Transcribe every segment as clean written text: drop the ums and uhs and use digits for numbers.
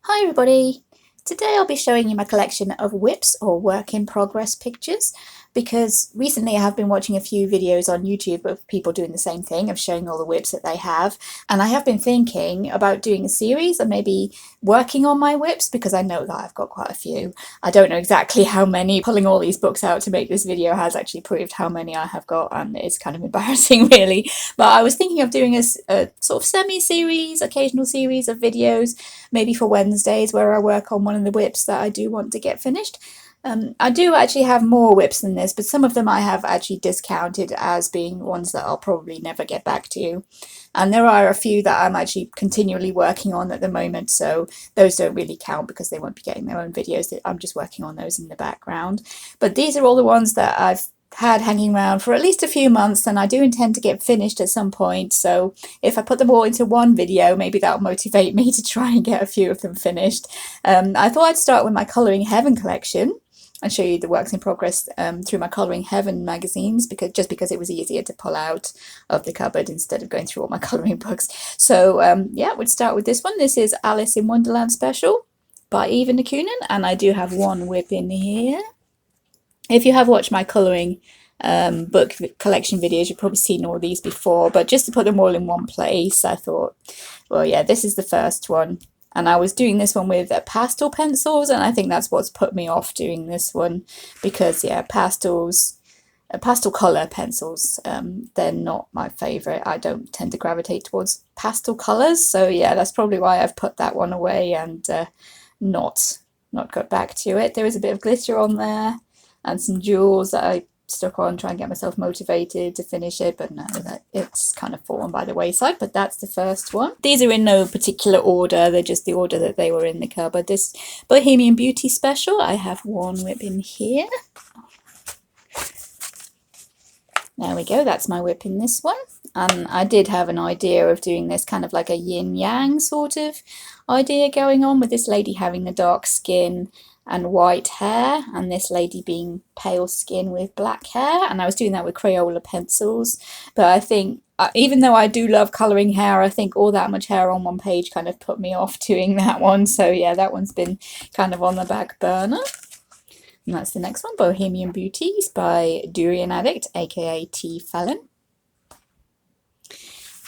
Hi everybody! Today I'll be showing you my collection of WIPs or work in progress pictures because recently I have been watching a few videos on YouTube of people doing the same thing, of showing all the WIPs that they have, and I have been thinking about doing a series and maybe working on my WIPs because I know that I've got quite a few. I don't know exactly how many. Pulling all these books out to make this video has actually proved how many I have got, and it's kind of embarrassing really. But I was thinking of doing a sort of semi-series, occasional series of videos, maybe for Wednesdays, where I work on one of the WIPs that I do want to get finished. I do actually have more WIPs than this, but some of them I have actually discounted as being ones that I'll probably never get back to. And there are a few that I'm actually continually working on at the moment, so those don't really count because they won't be getting their own videos. I'm just working on those in the background. But these are all the ones that I've had hanging around for at least a few months, and I do intend to get finished at some point, so if I put them all into one video, maybe that'll motivate me to try and get a few of them finished. I thought I'd start with my Colouring Heaven collection and show you the works in progress through my Colouring Heaven magazines, because it was easier to pull out of the cupboard instead of going through all my colouring books. So yeah, we'd start with this one. This is Alice in Wonderland Special by Eva Nakunin, and I do have one WIP in here. If you have watched my colouring book collection videos, you've probably seen all these before, but just to put them all in one place, I thought, well, yeah, this is the first one. And I was doing this one with pastel pencils, and I think that's what's put me off doing this one, because, yeah, pastel colour pencils, they're not my favourite. I don't tend to gravitate towards pastel colours, so yeah, that's probably why I've put that one away and not got back to it. There is a bit of glitter on there and some jewels that I stuck on, trying to get myself motivated to finish it, but no, it's kind of fallen by the wayside. But that's the first one. These are in no particular order, they're just the order that they were in the cupboard. This Bohemian Beauty Special, I have one WIP in here. There we go, that's my WIP in this one. And I did have an idea of doing this kind of like a yin-yang sort of idea going on, with this lady having the dark skin and white hair, and this lady being pale skin with black hair, and I was doing that with Crayola pencils. But I think, even though I do love colouring hair, I think all that much hair on one page kind of put me off doing that one, so yeah, that one's been kind of on the back burner. And that's the next one, Bohemian Beauties by Durian Addict, aka T. Fallon.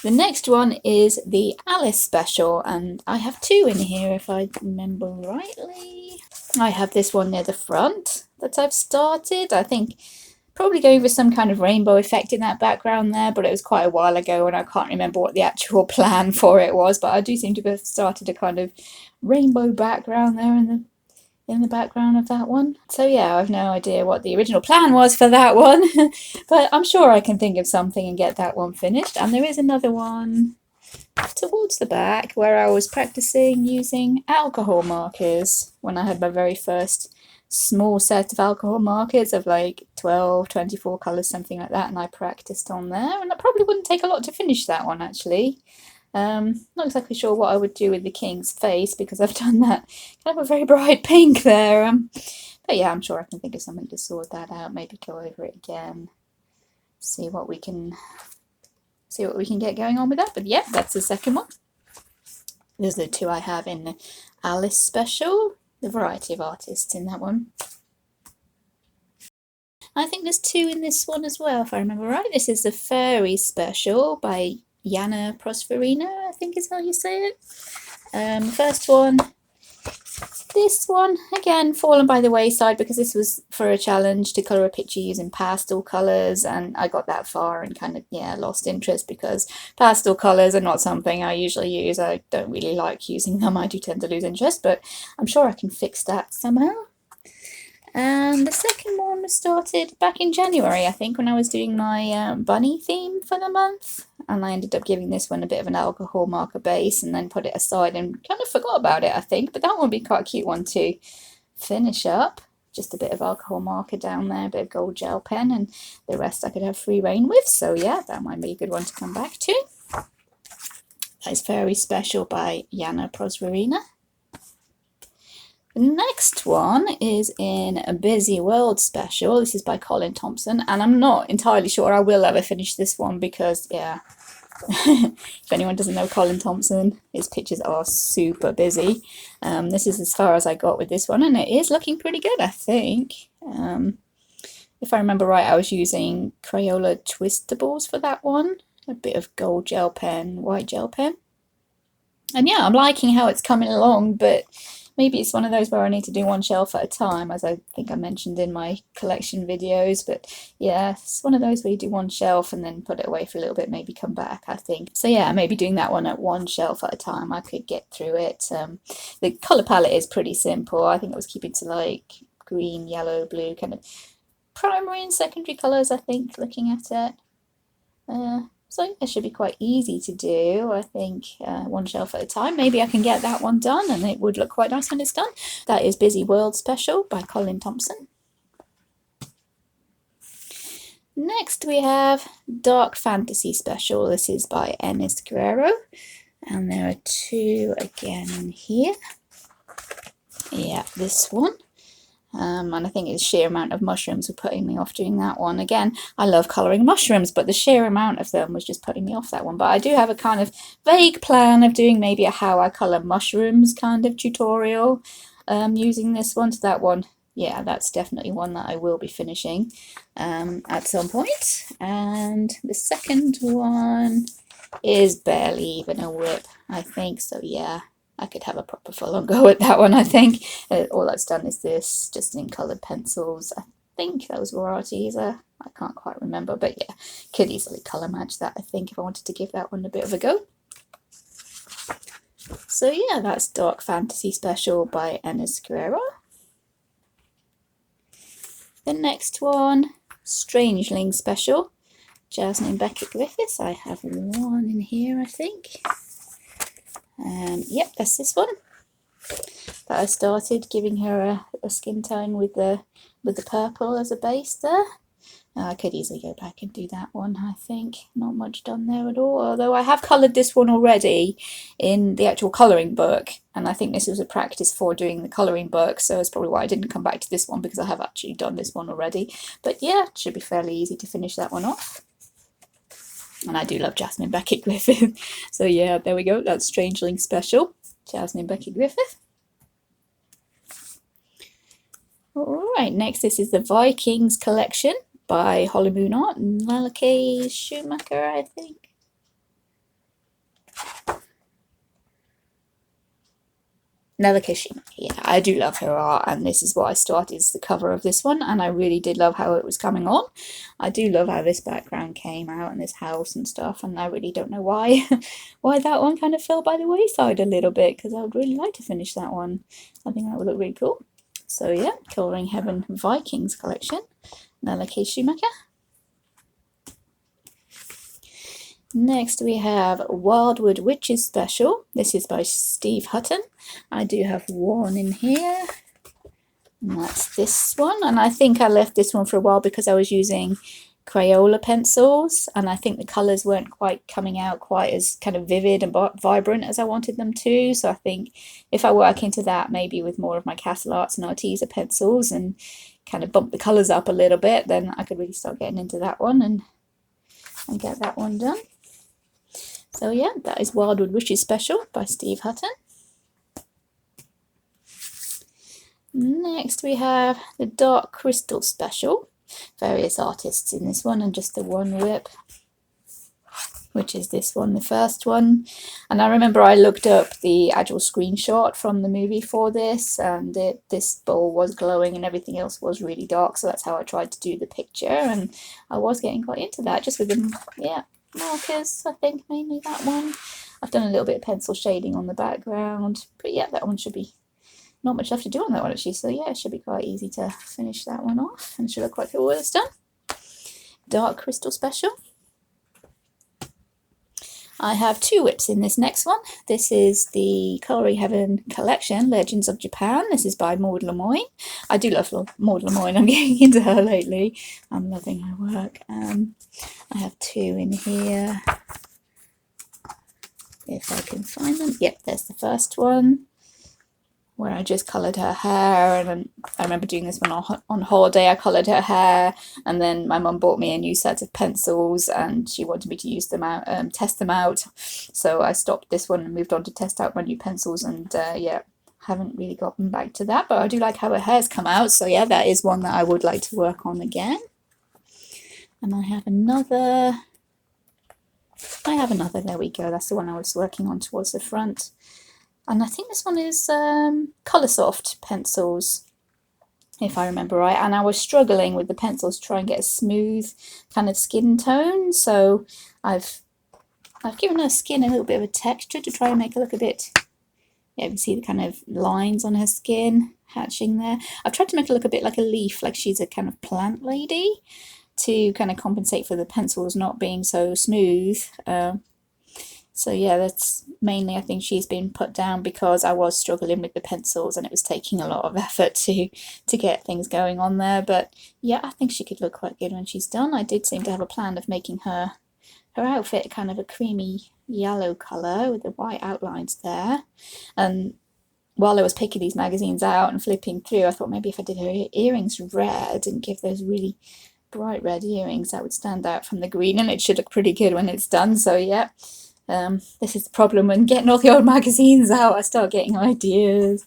The next one is the Alice Special, and I have two in here if I remember rightly. I have this one near the front that I've started. I think probably going for some kind of rainbow effect in that background there, but it was quite a while ago and I can't remember what the actual plan for it was, but I do seem to have started a kind of rainbow background there in the background of that one. So yeah, I've no idea what the original plan was for that one, but I'm sure I can think of something and get that one finished. And there is another one towards the back where I was practicing using alcohol markers when I had my very first small set of alcohol markers of like 12, 24 colours, something like that, and I practiced on there, and it probably wouldn't take a lot to finish that one actually. Not exactly sure what I would do with the king's face because I've done that kind of a very bright pink there. But yeah, I'm sure I can think of something to sort that out. Maybe go over it again, see what we can get going on with that. But yeah, that's the second one. Those are the two I have in the Alice Special. The variety of artists in that one. I think there's two in this one as well, if I remember right. This is the Fairy Special by Jana Prosperina, I think is how you say it. The first one, this one, again, fallen by the wayside because this was for a challenge to colour a picture using pastel colours, and I got that far and kind of, yeah, lost interest because pastel colours are not something I usually use. I don't really like using them. I do tend to lose interest, but I'm sure I can fix that somehow. And the second one was started back in January, I think, when I was doing my bunny theme for the month. And I ended up giving this one a bit of an alcohol marker base and then put it aside and kind of forgot about it, I think. But that one would be quite a cute one to finish up. Just a bit of alcohol marker down there, a bit of gold gel pen, and the rest I could have free rein with. So yeah, that might be a good one to come back to. That is Fairy Special by Jana Prosperina. The next one is in a Busy World Special. This is by Colin Thompson, and I'm not entirely sure I will ever finish this one because, yeah, If anyone doesn't know Colin Thompson, his pictures are super busy. This is as far as I got with this one, and it is looking pretty good, I think. If I remember right, I was using Crayola Twistables for that one. A bit of gold gel pen, white gel pen. And yeah, I'm liking how it's coming along, but maybe it's one of those where I need to do one shelf at a time, as I think I mentioned in my collection videos. But yeah, it's one of those where you do one shelf and then put it away for a little bit, maybe come back, I think. So yeah, maybe doing that one at one shelf at a time, I could get through it. The colour palette is pretty simple. I think I was keeping to like green, yellow, blue, kind of primary and secondary colours, I think, looking at it. So it should be quite easy to do, I think, one shelf at a time. Maybe I can get that one done and it would look quite nice when it's done. That is Busy World Special by Colin Thompson. Next we have Dark Fantasy Special. This is by Ernest Guerrero. And there are two again in here. Yeah, this one. And I think it's sheer amount of mushrooms were putting me off doing that one. Again, I love colouring mushrooms, but the sheer amount of them was just putting me off that one. But I do have a kind of vague plan of doing maybe a how I colour mushrooms kind of tutorial using this one. So that one, yeah, that's definitely one that I will be finishing at some point. And the second one is barely even a whip, I think. So yeah, I could have a proper full-on go at that one, I think. All that's done is this, just in coloured pencils. I think those varieties are, I can't quite remember, but yeah, could easily colour match that, I think, if I wanted to give that one a bit of a go. So yeah, that's Dark Fantasy Special by Ernest Guerrero. The next one, Strangeling Special, Jasmine Beckett Griffiths. I have one in here, I think. Yep, that's this one that I started, giving her a skin tone with the purple as a base there. I could easily go back and do that one, I think. Not much done there at all, although I have coloured this one already in the actual colouring book, and I think this was a practice for doing the colouring book, so that's probably why I didn't come back to this one, because I have actually done this one already. But yeah, it should be fairly easy to finish that one off. And I do love Jasmine Beckett Griffith. So yeah, there we go. That's Strangeling Special, Jasmine Beckett Griffith. Alright, next this is the Vikings collection by Holly Moon Art and Malachi Schumacher, I think. Malachi Schumacher, yeah, I do love her art, and this is what I started as the cover of this one, and I really did love how it was coming on. I do love how this background came out and this house and stuff, and I really don't know why why that one kind of fell by the wayside a little bit, because I would really like to finish that one. I think that would look really cool. So yeah, Colouring Heaven Vikings collection, Malachi Schumacher. Next we have Wildwood Witches Special. This is by Steve Hutton. I do have one in here, and that's this one. And I think I left this one for a while because I was using Crayola pencils, and I think the colours weren't quite coming out quite as kind of vivid and vibrant as I wanted them to. So I think if I work into that, maybe with more of my Castle Arts and Arteza pencils, and kind of bump the colours up a little bit, then I could really start getting into that one and get that one done. So yeah, that is Wildwood Wishes Special by Steve Hutton. Next we have the Dark Crystal Special. Various artists in this one, and just the one whip, which is this one, the first one. And I remember I looked up the actual screenshot from the movie for this, and this bowl was glowing and everything else was really dark, so that's how I tried to do the picture, and I was getting quite into that, just with the, yeah, markers, I think, mainly that one. I've done a little bit of pencil shading on the background, but yeah, that one should be not much left to do on that one actually, so yeah, it should be quite easy to finish that one off, and it should look quite cool when it's done. Dark Crystal Special. I have two whips in this next one. This is the Colouring Heaven collection, Legends of Japan. This is by Maud Lemoyne. I do love Maud Lemoyne. I'm getting into her lately. I'm loving her work. I have two in here, if I can find them. Yep, there's the first one. where I just coloured her hair, and then I remember doing this one on holiday. I coloured her hair, and then my mum bought me a new set of pencils, and she wanted me to use them out, test them out. So I stopped this one and moved on to test out my new pencils, and yeah, haven't really gotten back to that, but I do like how her hair's come out. So yeah, that is one that I would like to work on again. And I have another, there we go, that's the one I was working on towards the front. And I think this one is Coloursoft pencils, if I remember right. And I was struggling with the pencils to try and get a smooth kind of skin tone. So I've given her skin a little bit of a texture to try and make her look a bit, yeah, you can see the kind of lines on her skin hatching there. I've tried to make her look a bit like a leaf, like she's a kind of plant lady, to kind of compensate for the pencils not being so smooth. So yeah, that's mainly, I think she's been put down because I was struggling with the pencils and it was taking a lot of effort to get things going on there. But yeah, I think she could look quite good when she's done. I did seem to have a plan of making her outfit kind of a creamy yellow colour with the white outlines there. And while I was picking these magazines out and flipping through, I thought maybe if I did her earrings red and give those really bright red earrings, that would stand out from the green, and it should look pretty good when it's done. So yeah. This is the problem when getting all the old magazines out, I start getting ideas.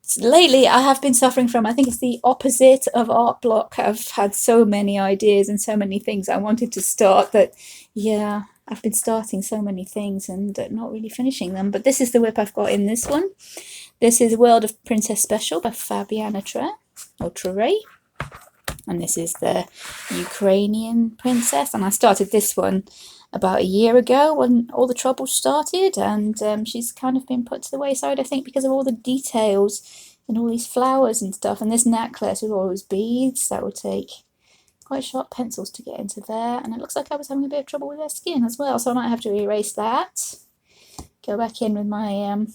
So lately I have been suffering from, I think it's the opposite of art block. I've had so many ideas and so many things I wanted to start that, yeah, I've been starting so many things and not really finishing them. But this is the whip I've got in this one. This is World of Princess Special by Fabiana Tre. And this is the Ukrainian princess. And I started this one about a year ago when all the trouble started, and she's kind of been put to the wayside, I think, because of all the details and all these flowers and stuff, and this necklace with all those beads. That would take quite sharp pencils to get into there, and it looks like I was having a bit of trouble with her skin as well, so I might have to erase that, go back in with my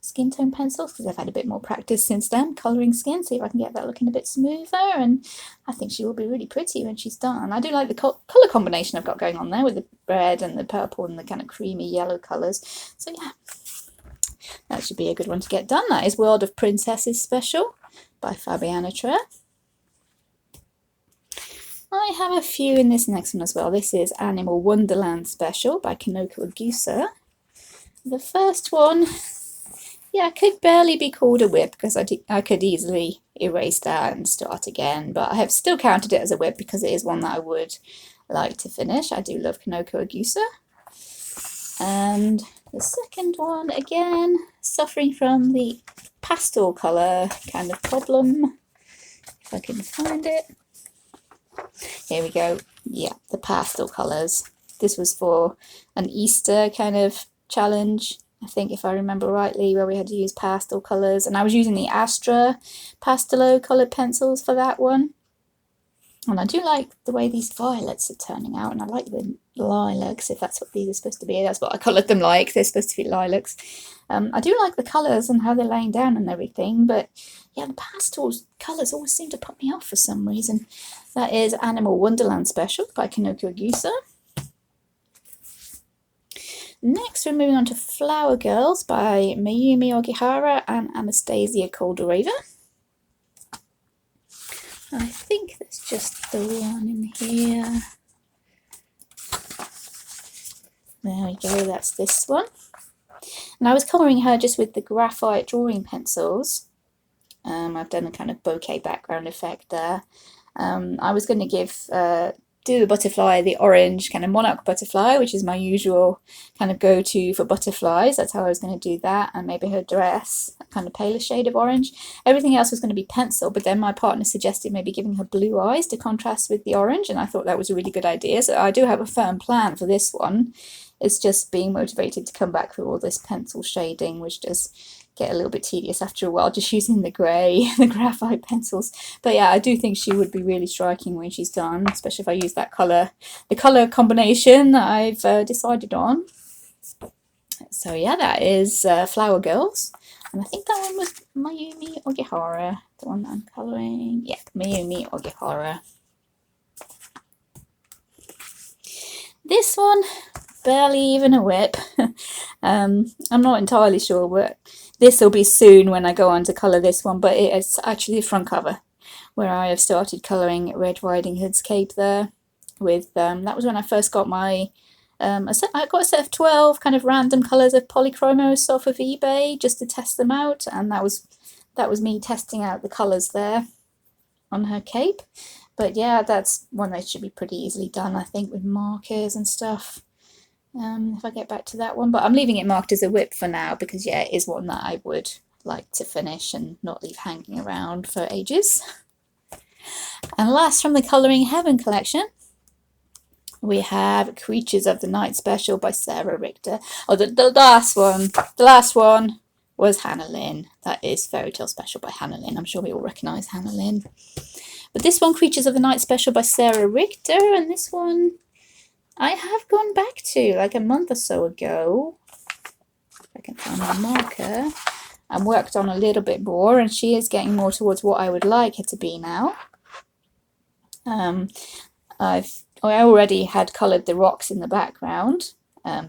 skin tone pencils, because I've had a bit more practice since then colouring skin, see if I can get that looking a bit smoother. And I think she will be really pretty when she's done. I do like the colour combination I've got going on there with the red and the purple and the kind of creamy yellow colours. So yeah, that should be a good one to get done. That is World of Princesses Special by Fabiana Tre. I have a few in this next one as well. This is Animal Wonderland Special by Kinoko Agusa. The first one, yeah, could barely be called a whip because I could easily erase that and start again, but I have still counted it as a whip because it is one that I would like to finish. I do love Kinoko Agusa. And the second one, again, suffering from the pastel colour kind of problem. If I can find it. Here we go. Yeah, the pastel colours. This was for an Easter kind of challenge, I think, if I remember rightly, where we had to use pastel colours, and I was using the Astra Pastelo coloured pencils for that one. And I do like the way these violets are turning out, and I like the lilacs, if that's what these are supposed to be. That's what I coloured them like. They're supposed to be lilacs. I do like the colours and how they're laying down and everything, but yeah, the pastel colours always seem to put me off for some reason. That is Animal Wonderland Special by Kinoko Agusa. Next, we're moving on to Flower Girls by Mayumi Ogihara and Anastasia Koldareva. I think there's just the one in here. There we go, that's this one. And I was colouring her just with the graphite drawing pencils. I've done a kind of bokeh background effect there. I was going to do the butterfly, the orange kind of monarch butterfly, which is my usual kind of go-to for butterflies. That's how I was going to do that, and maybe her dress, a kind of paler shade of orange. Everything else was going to be pencil, but then my partner suggested maybe giving her blue eyes to contrast with the orange, and I thought that was a really good idea. So I do have a firm plan for this one. It's just being motivated to come back through all this pencil shading, which does get a little bit tedious after a while, just using the grey, the graphite pencils. But yeah, I do think she would be really striking when she's done, especially if I use that colour, the colour combination that I've decided on. So yeah, that is Flower Girls. And I think that one was Mayumi Ogihara, the one that I'm colouring. Yeah, Mayumi Ogihara. This one, barely even a whip. I'm not entirely sure, but this will be soon when I go on to colour this one, but it is actually the front cover where I have started colouring Red Riding Hood's cape there with, that was when I first got my, I got a set of 12 kind of random colours of polychromos off of eBay just to test them out, and that was me testing out the colours there on her cape. But yeah, that's one that should be pretty easily done, I think, with markers and stuff. If I get back to that one, but I'm leaving it marked as a WIP for now because yeah, it is one that I would like to finish and not leave hanging around for ages. And last from the Colouring Heaven collection, we have Creatures of the Night Special by Sarah Richter. Oh, the last one was Hannah Lynn. That is Fairy Tale Special by Hannah Lynn. I'm sure we all recognise Hannah Lynn. But this one, Creatures of the Night Special by Sarah Richter, and this one I have gone back to like a month or so ago. If I can find my marker. And worked on a little bit more, and she is getting more towards what I would like her to be now. I already had coloured the rocks in the background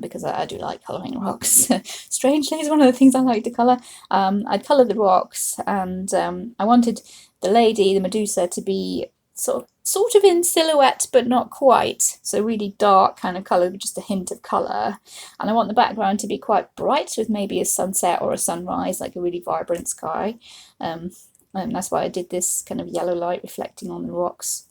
because I do like colouring rocks. Strangely, it's one of the things I like to colour. I'd coloured the rocks, and I wanted the lady, the Medusa, to be sort of in silhouette but not quite, so really dark kind of colour with just a hint of colour, and I want the background to be quite bright with maybe a sunset or a sunrise, like a really vibrant sky, and that's why I did this kind of yellow light reflecting on the rocks.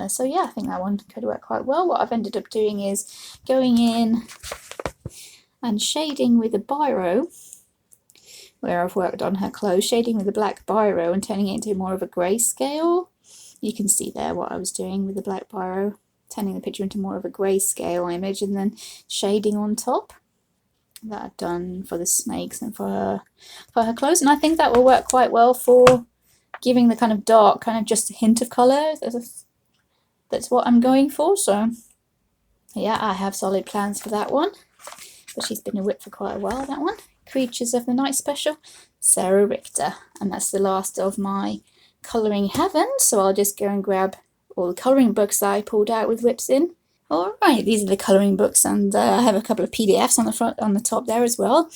So yeah, I think that one could work quite well. What I've ended up doing is going in and shading with a biro where I've worked on her clothes, shading with a black biro and turning it into more of a grayscale. You can see there what I was doing with the black biro, turning the picture into more of a grayscale image, and then shading on top. That I've done for the snakes and for her clothes, and I think that will work quite well for giving the kind of dark, kind of just a hint of colour. That's what I'm going for. So yeah, I have solid plans for that one. But she's been a WIP for quite a while, that one. Creatures of the Night Special, Sarah Richter. And that's the last of my Colouring Heaven. So I'll just go and grab all the colouring books that I pulled out with WIPs in. Alright, these are the colouring books, and I have a couple of PDFs on the front, on the top there as well,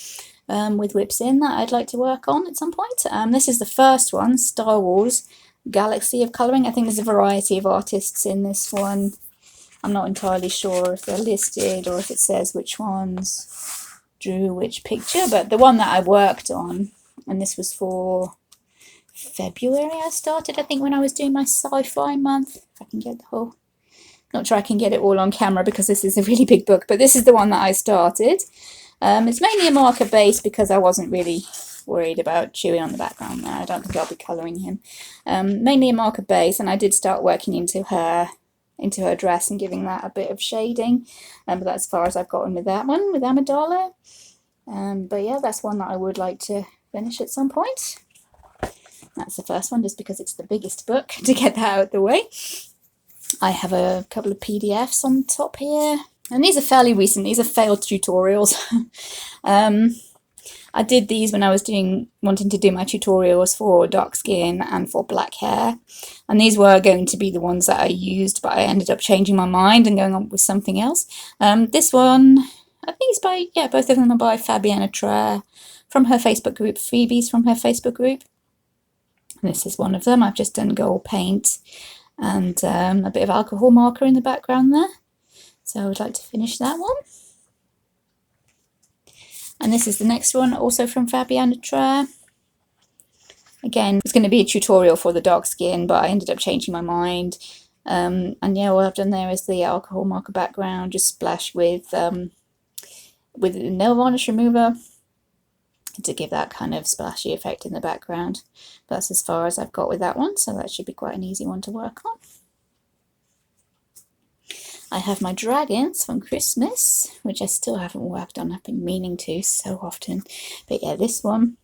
with WIPs in that I'd like to work on at some point. This is the first one, Star Wars Galaxy of Colouring. I think there's a variety of artists in this one. I'm not entirely sure if they're listed or if it says which ones drew which picture, but the one that I worked on, and this was for February I started, I think, when I was doing my sci-fi month. If I can get the whole, not sure I can get it all on camera because this is a really big book, but this is the one that I started. It's mainly a marker base because I wasn't really worried about Chewie on the background there. I don't think I'll be colouring him. Mainly a marker base, and I did start working into her dress and giving that a bit of shading, but that's as far as I've gotten with that one, with Amidala. But yeah, that's one that I would like to finish at some point. That's the first one, just because it's the biggest book, to get that out of the way. I have a couple of PDFs on top here, and these are fairly recent. These are failed tutorials. I did these when I was wanting to do my tutorials for dark skin and for black hair, and these were going to be the ones that I used, but I ended up changing my mind and going on with something else. This one, I think it's by, yeah, both of them are by Fabiana Tre from her Facebook group, Phoebe's from her Facebook group. And this is one of them. I've just done gold paint and a bit of alcohol marker in the background there. So I would like to finish that one. And this is the next one, also from Fabiana Tre. Again, it's going to be a tutorial for the dark skin, but I ended up changing my mind. And yeah, what I've done there is the alcohol marker background, just splash with nail varnish remover to give that kind of splashy effect in the background. That's as far as I've got with that one, so that should be quite an easy one to work on. I have my dragons from Christmas, which I still haven't worked on. I've been meaning to so often. But yeah, this one,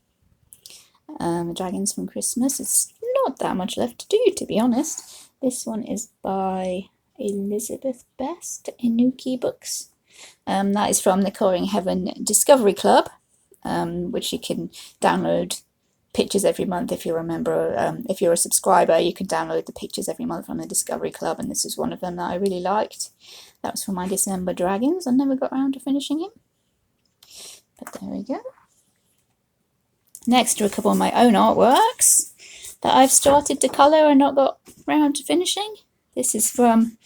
the dragons from Christmas, it's not that much left to do, to be honest. This one is by Elizabeth Best, Inuki Books. That is from the Colouring Heaven Discovery Club, which you can download pictures every month if you're a member. If you're a subscriber, you can download the pictures every month from the Discovery Club, and this is one of them that I really liked. That was for my December dragons. I never got around to finishing him, but there we go. Next are a couple of my own artworks that I've started to colour and not got round to finishing. This is from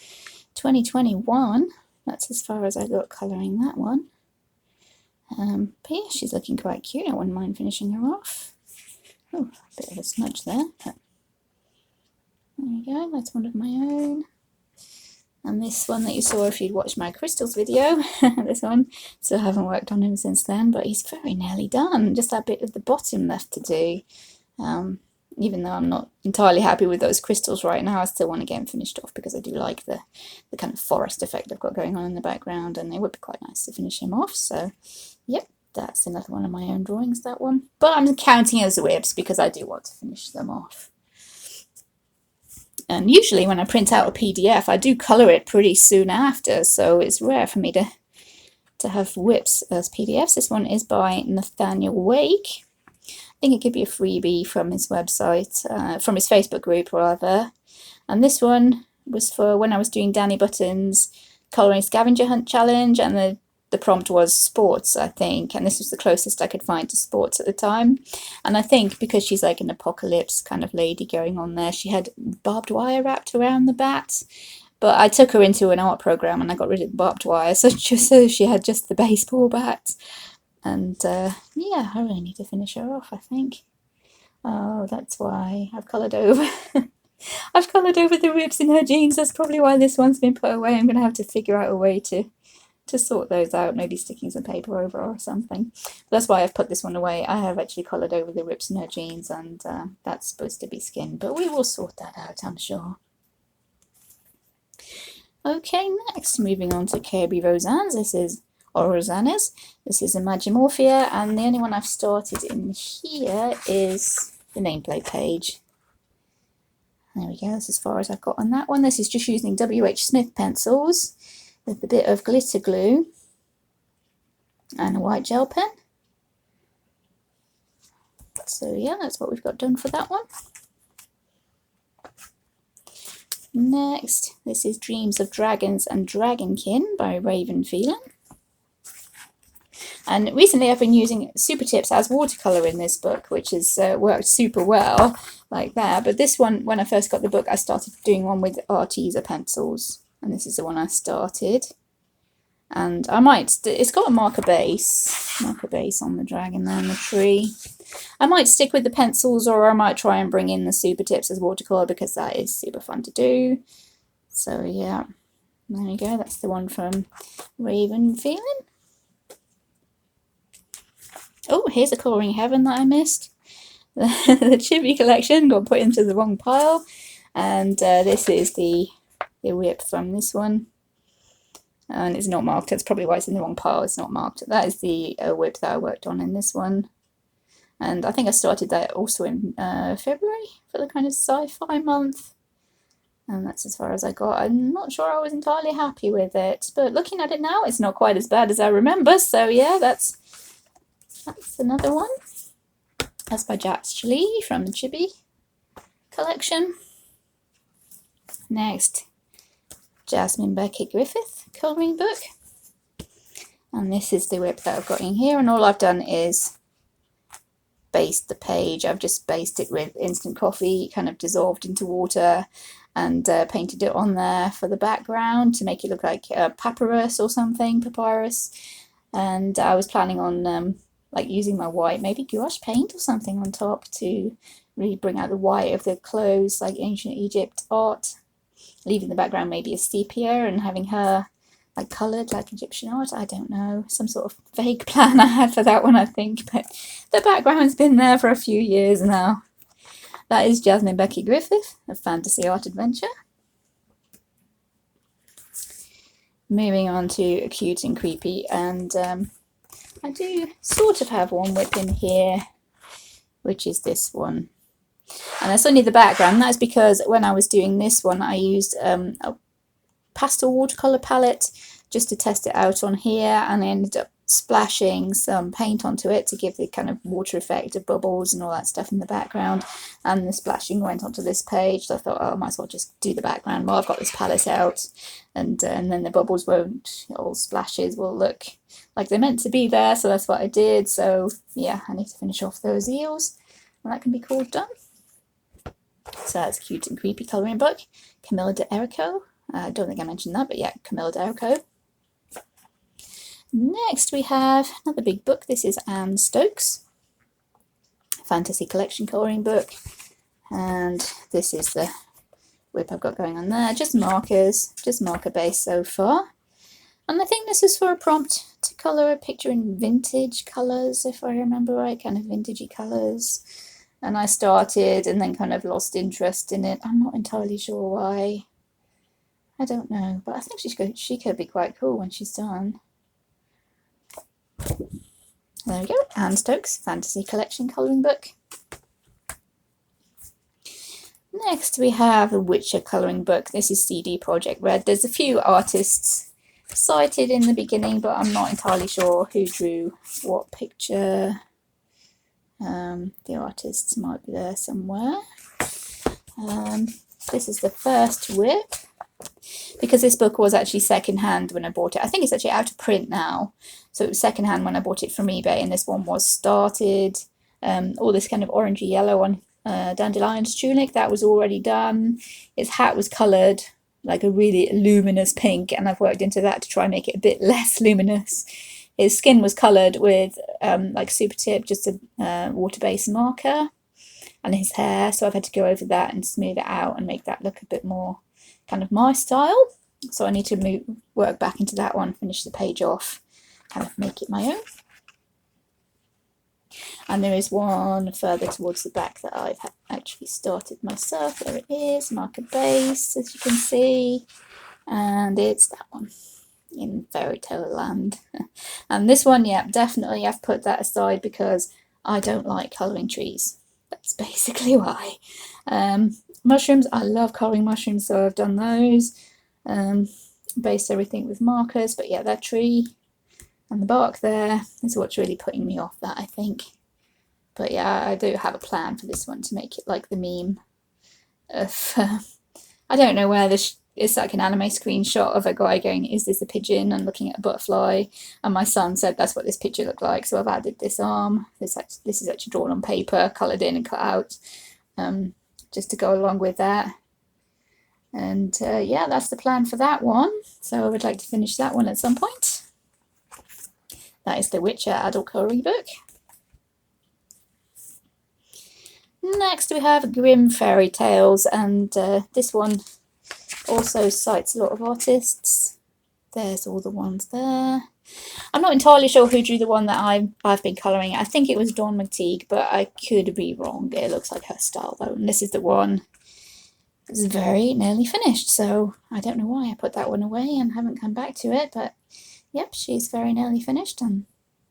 2021. That's as far as I got colouring that one. But yeah, she's looking quite cute. I wouldn't mind finishing her off. Oh, a bit of a smudge there. But there we go, that's one of my own. And this one that you saw if you'd watched my crystals video, this one, still haven't worked on him since then, but he's very nearly done. Just that bit at the bottom left to do. Even though I'm not entirely happy with those crystals right now, I still want to get them finished off because I do like the kind of forest effect I've got going on in the background, and it would be quite nice to finish him off. So, yep, that's another one of my own drawings, that one. But I'm counting as WIPs because I do want to finish them off. And usually when I print out a PDF, I do colour it pretty soon after, so it's rare for me to have WIPs as PDFs. This one is by Nathaniel Wake. I think it could be a freebie from his website, from his Facebook group rather. And this one was for when I was doing Danny Button's Colouring Scavenger Hunt Challenge, and the prompt was sports, I think, and this was the closest I could find to sports at the time. And I think because she's like an apocalypse kind of lady going on there, she had barbed wire wrapped around the bat. But I took her into an art program and I got rid of the barbed wire, so she had just the baseball bat. And yeah, I really need to finish her off, I think. Oh, that's why I've coloured over. I've coloured over the ribs in her jeans. That's probably why this one's been put away. I'm going to have to figure out a way to sort those out, maybe sticking some paper over or something. That's why I've put this one away. I have actually coloured over the rips in her jeans, and that's supposed to be skin, but we will sort that out, I'm sure. Okay, next, moving on to Kirby Roseanne's. This is Imagimorphia, and the only one I've started in here is the nameplate page. There we go, that's as far as I've got on that one. This is just using W.H. Smith pencils with a bit of glitter glue and a white gel pen. So yeah, that's what we've got done for that one. Next, this is Dreams of Dragons and Dragonkin by Raven Phelan. And recently I've been using Super Tips as watercolour in this book, which has worked super well like that. But this one, when I first got the book, I started doing one with Arteza pencils. And this is the one I started. And I might, it's got a marker base on the dragon there and the tree. I might stick with the pencils, or I might try and bring in the Super Tips as watercolour because that is super fun to do. So yeah, there you go, that's the one from Raven Phelan. Oh, here's a Colouring Heaven that I missed. The Chibi collection got put into the wrong pile. And this is the WIP from this one. And it's not marked. That's probably why it's in the wrong pile. It's not marked. That is the WIP that I worked on in this one. And I think I started that also in February for the kind of sci-fi month. And that's as far as I got. I'm not sure I was entirely happy with it. But looking at it now, it's not quite as bad as I remember. So yeah, that's another one. That's by Jax Lee from the Chibi collection. Next, Jasmine Beckett Griffith colouring book. And this is the WIP that I've got in here. And all I've done is based the page. I've just based it with instant coffee, kind of dissolved into water, and painted it on there for the background to make it look like papyrus or something, papyrus. And I was planning on like using my white, maybe gouache paint or something on top to really bring out the white of the clothes, like ancient Egypt art, leaving the background maybe a sepia and having her like coloured like Egyptian art. I don't know, some sort of vague plan I had for that one, I think, but the background's been there for a few years now. That is Jasmine Beckett Griffith, a fantasy art adventure. Moving on to Cute and Creepy, and I do sort of have one WIP in here, which is this one. And that's only the background. That's because when I was doing this one, I used a pastel watercolour palette just to test it out on here, and I ended up splashing some paint onto it to give the kind of water effect of bubbles and all that stuff in the background, and the splashing went onto this page, so I thought, oh, I might as well just do the background while I've got this palette out, and then the bubbles won't, all splashes will look like they're meant to be there, so that's what I did. So yeah, I need to finish off those eels and that can be called done. So that's Cute and Creepy colouring book, Camilla de Erico. I don't think I mentioned that, but yeah, Camilla de Erico. Next we have another big book. This is Anne Stokes, Fantasy Collection colouring book, and this is the WIP I've got going on there. Just markers, just marker based so far. And I think this is for a prompt to colour a picture in vintage colours, if I remember right, kind of vintagey colours. And I started and then kind of lost interest in it. I'm not entirely sure why. I don't know, but I think she could be quite cool when she's done. There we go, Anne Stokes, Fantasy Collection colouring book. Next we have a Witcher colouring book. This is CD Projekt Red. There's a few artists cited in the beginning, but I'm not entirely sure who drew what picture. The artists might be there somewhere. This is the first WIP, because this book was actually secondhand when I bought it. I think it's actually out of print now, so it was secondhand when I bought it from eBay, and this one was started. All this kind of orangey yellow on Dandelion's tunic, that was already done. His hat was coloured like a really luminous pink, and I've worked into that to try and make it a bit less luminous. His skin was coloured with like Super Tip, just a water-based marker, and his hair, so I've had to go over that and smooth it out and make that look a bit more kind of my style. So I need to work back into that one, finish the page off, kind of make it my own. And there is one further towards the back that I've actually started myself. There it is, marker base, as you can see, and it's that one in Fairy Tale Land. And this one, yeah, definitely I've put that aside because I don't like colouring trees. That's basically why. Mushrooms, I love colouring mushrooms, so I've done those. Based everything with markers, but yeah, that tree and the bark there is what's really putting me off that, I think. But yeah, I do have a plan for this one to make it like the meme of, I don't know where this, it's like an anime screenshot of a guy going, is this a pigeon? And looking at a butterfly. And my son said that's what this picture looked like. So I've added this arm. This is actually drawn on paper, coloured in and cut out, just to go along with that. And yeah, that's the plan for that one. So I would like to finish that one at some point. That is the Witcher adult colouring book. Next we have Grimm Fairy Tales, and this one also cites a lot of artists. There's all the ones there. I'm not entirely sure who drew the one that I've been colouring. I think it was Dawn McTeague, but I could be wrong. It looks like her style though, and this is the one that's very nearly finished, so I don't know why I put that one away and haven't come back to it, but yep, she's very nearly finished, and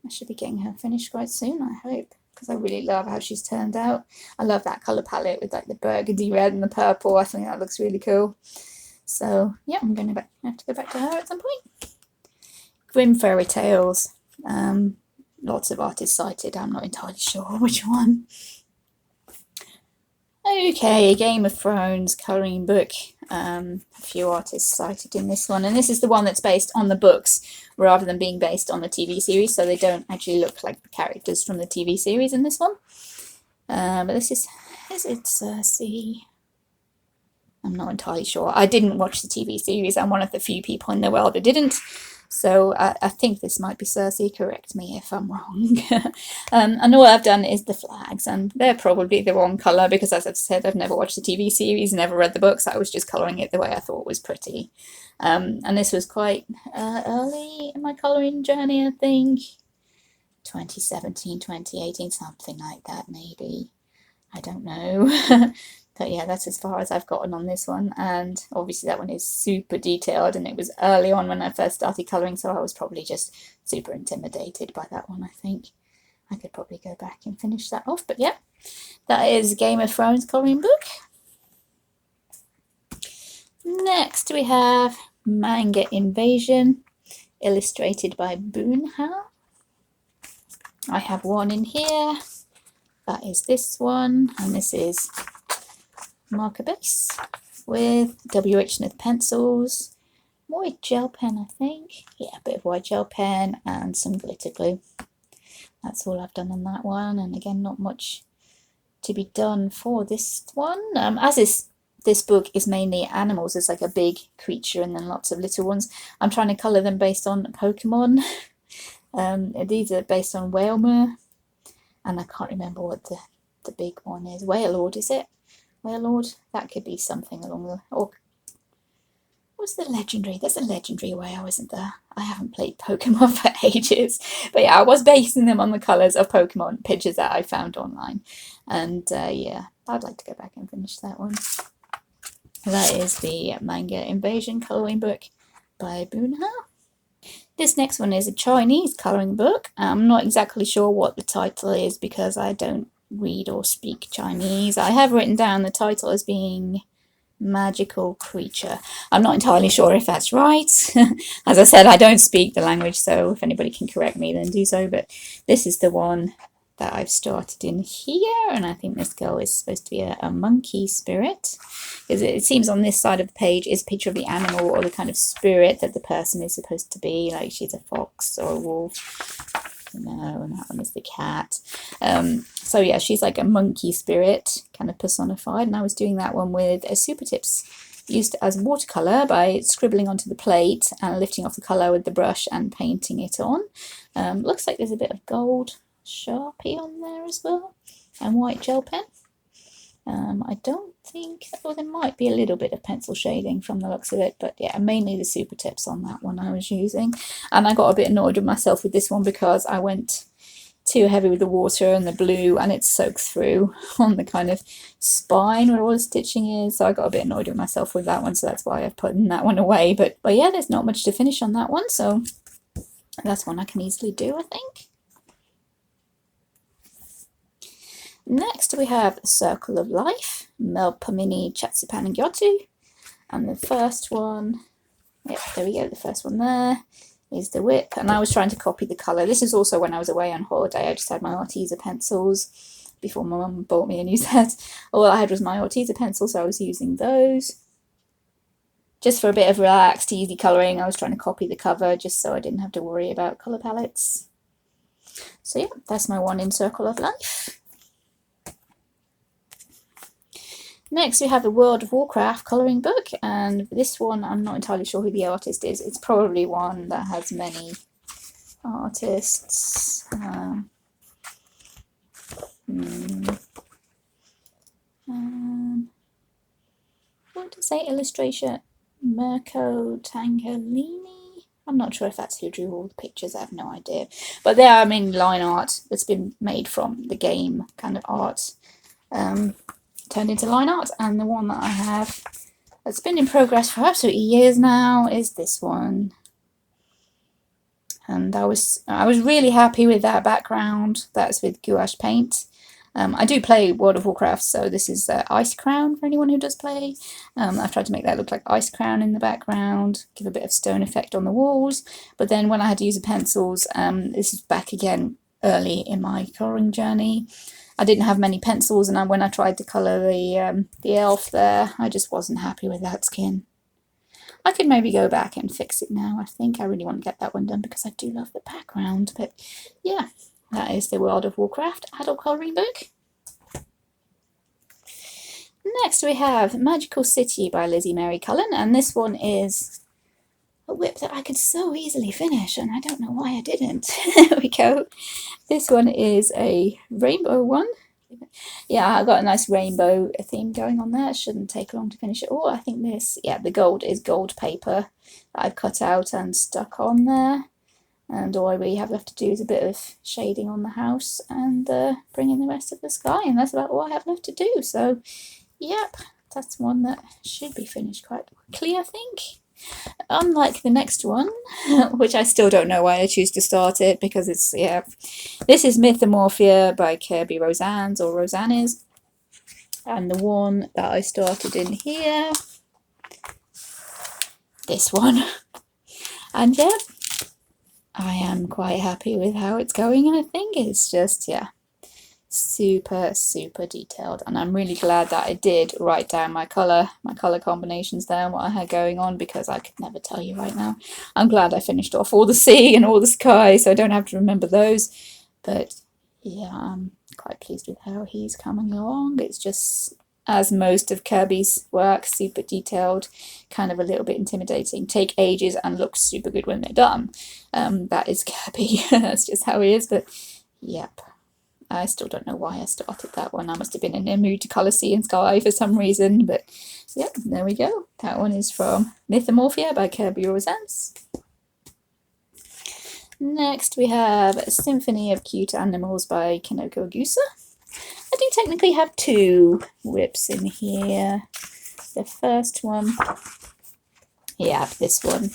I should be getting her finished quite soon, I hope, because I really love how she's turned out. I love that colour palette with like the burgundy red and the purple. I think that looks really cool. So yeah, I'm going to have to go back to her at some point. Grimm Fairy Tales. Lots of artists cited. I'm not entirely sure which one. Okay, Game of Thrones colouring book. A few artists cited in this one, and this is the one that's based on the books rather than being based on the TV series, so they don't actually look like the characters from the TV series in this one. But this is it Cersei? I'm not entirely sure. I didn't watch the TV series. I'm one of the few people in the world that didn't. So I think this might be Cersei. Correct me if I'm wrong. And all I've done is the flags, and they're probably the wrong colour because, as I've said, I've never watched the TV series, never read the books. I was just colouring it the way I thought was pretty. And this was quite early in my colouring journey, I think. 2017, 2018, something like that maybe. I don't know. But yeah, that's as far as I've gotten on this one, and obviously that one is super detailed, and it was early on when I first started colouring, so I was probably just super intimidated by that one, I think. I could probably go back and finish that off, but yeah, that is Game of Thrones colouring book. Next we have Manga Invasion, illustrated by Boonhao. I have one in here. That is this one, and this is marker base with W.H. Smith pencils, white gel pen, I think. Yeah, a bit of white gel pen and some glitter glue. That's all I've done on that one, and again, not much to be done for this one. As this book is mainly animals, there's like a big creature and then lots of little ones. I'm trying to colour them based on Pokemon. These are based on Whalmer, and I can't remember what the big one is. Wailord, is it? Wailord? That could be something along the... Or what's the legendary? There's a legendary whale, isn't there? I haven't played Pokemon for ages. But yeah, I was basing them on the colours of Pokemon pictures that I found online. And yeah, I'd like to go back and finish that one. That is the Manga Invasion colouring book by Bunha. This next one is a Chinese colouring book. I'm not exactly sure what the title is because I don't read or speak Chinese. I have written down the title as being Magical Creature. I'm not entirely sure if that's right. As I said, I don't speak the language, so if anybody can correct me, then do so. But this is the one that I've started in here, and I think this girl is supposed to be a monkey spirit, because it seems on this side of the page is a picture of the animal or the kind of spirit that the person is supposed to be, like she's a fox or a wolf. No, and that one is the cat. So yeah, she's like a monkey spirit, kind of personified, and I was doing that one with a Super Tips used as watercolour by scribbling onto the plate and lifting off the colour with the brush and painting it on. Looks like there's a bit of gold Sharpie on there as well, and white gel pen. I don't think, well, there might be a little bit of pencil shading from the looks of it, but yeah, mainly the Super Tips on that one I was using. And I got a bit annoyed with myself with this one because I went too heavy with the water and the blue, and it soaked through on the kind of spine where all the stitching is, so I got a bit annoyed with myself with that one, so that's why I've put that one away. But yeah, there's not much to finish on that one, so that's one I can easily do, I think. Next we have Circle of Life, Melpomene Chatsupan and Gyotu, and the first one, yep, there we go, the first one there is the whip, and I was trying to copy the colour. This is also when I was away on holiday. I just had my Arteza pencils before my mum bought me a new set. All I had was my Arteza pencils, so I was using those. Just for a bit of relaxed, easy colouring, I was trying to copy the cover just so I didn't have to worry about colour palettes. So yeah, that's my one in Circle of Life. Next we have the World of Warcraft colouring book, and this one I'm not entirely sure who the artist is. It's probably one that has many artists. What does say? Illustration Mirko Tangolini? I'm not sure if that's who drew all the pictures, I have no idea. But they are mainly line art that's been made from the game kind of art. Turned into line art, and the one that I have that's been in progress for absolutely years now is this one, and I was really happy with that background. That's with gouache paint. I do play World of Warcraft, so this is Ice Crown for anyone who does play. I've tried to make that look like Ice Crown in the background, give a bit of stone effect on the walls, but then when I had to use the pencils, this is back again early in my colouring journey. I didn't have many pencils, and when I tried to colour the elf there, I just wasn't happy with that skin. I could maybe go back and fix it now. I think I really want to get that one done because I do love the background. But yeah, that is the World of Warcraft adult colouring book. Next we have Magical City by Lizzie Mary Cullen, and this one is a whip that I could so easily finish, and I don't know why I didn't. There we go. This one is a rainbow one. Yeah, I got a nice rainbow theme going on there. It shouldn't take long to finish it all. I think this, yeah, the gold is gold paper that I've cut out and stuck on there. And all I really have left to do is a bit of shading on the house and bring in the rest of the sky. And that's about all I have left to do. So, yep, that's one that should be finished quite quickly, I think. Unlike the next one, which I still don't know why I choose to start it, because it's, yeah, this is Mythomorphia by Kirby Rosannes or Rosannes, and the one that I started in here, this one, and yeah, I am quite happy with how it's going. I think it's just, yeah, super detailed, and I'm really glad that I did write down my color combinations there and what I had going on, because I could never tell you right now. I'm glad I finished off all the sea and all the sky, so I don't have to remember those. But yeah, I'm quite pleased with how he's coming along. It's just, as most of Kirby's work, super detailed, kind of a little bit intimidating, take ages and look super good when they're done. That is Kirby. That's just how he is. But yep, I still don't know why I started that one. I must have been in a mood to colour sea and sky for some reason. But yep, there we go. That one is from Mythomorphia by Kirby Rosans. Next we have a Symphony of Cute Animals by Kinoko Agusa. I do technically have two WIPs in here. The first one, yeah, this one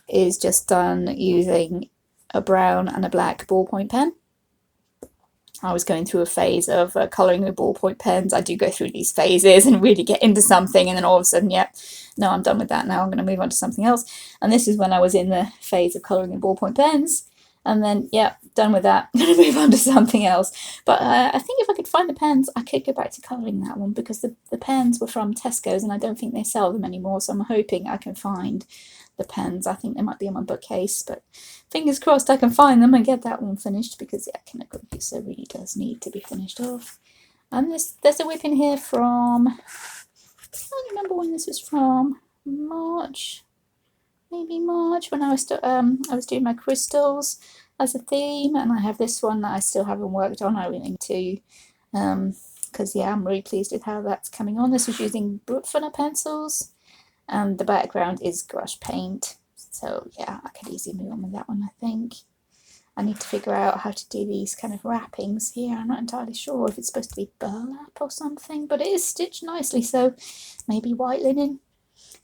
is just done using a brown and a black ballpoint pen. I was going through a phase of colouring with ballpoint pens. I do go through these phases and really get into something, and then all of a sudden, yep, no, I'm done with that now. I'm going to move on to something else. And this is when I was in the phase of colouring with ballpoint pens. And then, yeah, done with that. I'm going to move on to something else. But I think if I could find the pens, I could go back to colouring that one, because the pens were from Tesco's and I don't think they sell them anymore. So I'm hoping I can find the pens. I think they might be in my bookcase, but fingers crossed I can find them and get that one finished, because yeah, Kinoko Agusa really does need to be finished off. And there's a WIP in here from, I don't remember when this was from, March. Maybe March, when I was doing my crystals as a theme, and I have this one that I still haven't worked on. I really need to, because yeah, I'm really pleased with how that's coming on. This was using Brookfunner pencils, and the background is gouache paint. So yeah, I could easily move on with that one, I think. I need to figure out how to do these kind of wrappings here. I'm not entirely sure if it's supposed to be burlap or something, but it is stitched nicely, so maybe white linen.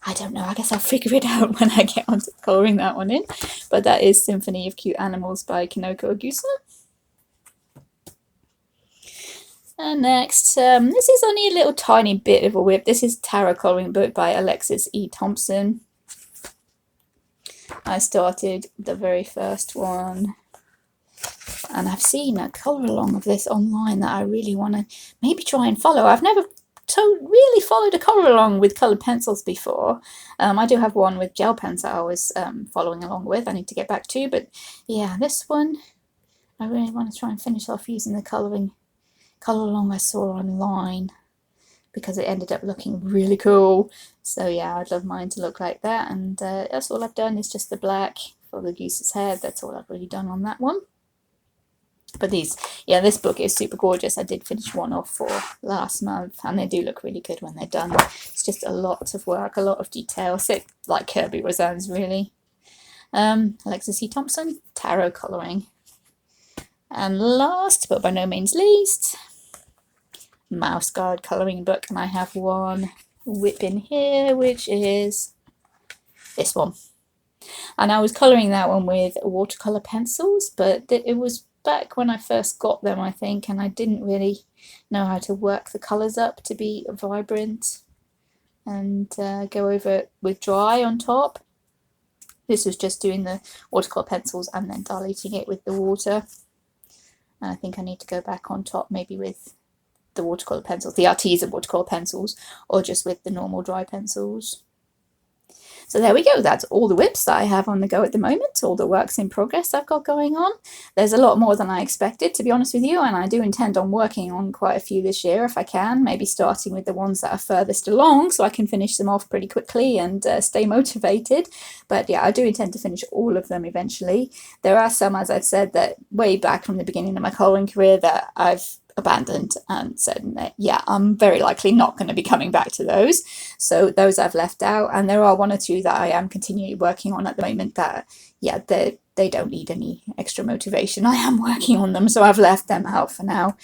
I don't know, I guess I'll figure it out when I get onto colouring that one in. But that is Symphony of Cute Animals by Kinoko Agusa. And next, this is only a little tiny bit of a WIP. This is Tarot Colouring Book by Alexis E. Thompson. I started the very first one, and I've seen a colour along of this online that I really want to maybe try and follow. I've never really followed a colour along with coloured pencils before. I do have one with gel pens that I was following along with. I need to get back to, but yeah, this one I really want to try and finish off using the colour along I saw online, because it ended up looking really cool. So yeah, I'd love mine to look like that, and that's all I've done is just the black for the goose's head. That's all I've really done on that one. But these, yeah, this book is super gorgeous. I did finish one off for last month, and they do look really good when they're done. It's just a lot of work, a lot of detail, so like Kirby Rosans, really. Alexis E. Thompson, Tarot Colouring. And last, but by no means least, Mouse Guard Colouring Book, and I have one WIP in here, which is this one. And I was colouring that one with watercolour pencils, but it was back when I first got them, I think, and I didn't really know how to work the colours up to be vibrant and go over it with dry on top. This was just doing the watercolour pencils and then diluting it with the water. And I think I need to go back on top maybe with the watercolour pencils, the artisan watercolour pencils, or just with the normal dry pencils. So there we go, that's all the WIPs that I have on the go at the moment, all the works in progress I've got going on. There's a lot more than I expected, to be honest with you, and I do intend on working on quite a few this year if I can, maybe starting with the ones that are furthest along so I can finish them off pretty quickly and stay motivated. But yeah, I do intend to finish all of them eventually. There are some, as I've said, that way back from the beginning of my colouring career that I've abandoned and said that, yeah, I'm very likely not going to be coming back to those. So those I've left out, and there are one or two that I am continually working on at the moment that, yeah, they don't need any extra motivation. I am working on them, so I've left them out for now.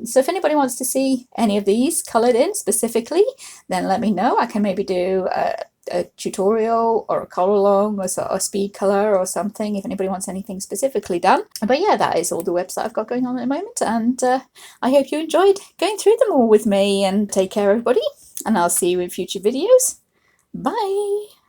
So if anybody wants to see any of these coloured in specifically, then let me know. I can maybe do a tutorial or a colour along or a speed colour or something if anybody wants anything specifically done. But yeah, that is all the WIPs that I've got going on at the moment, and I hope you enjoyed going through them all with me, and take care everybody, and I'll see you in future videos. Bye!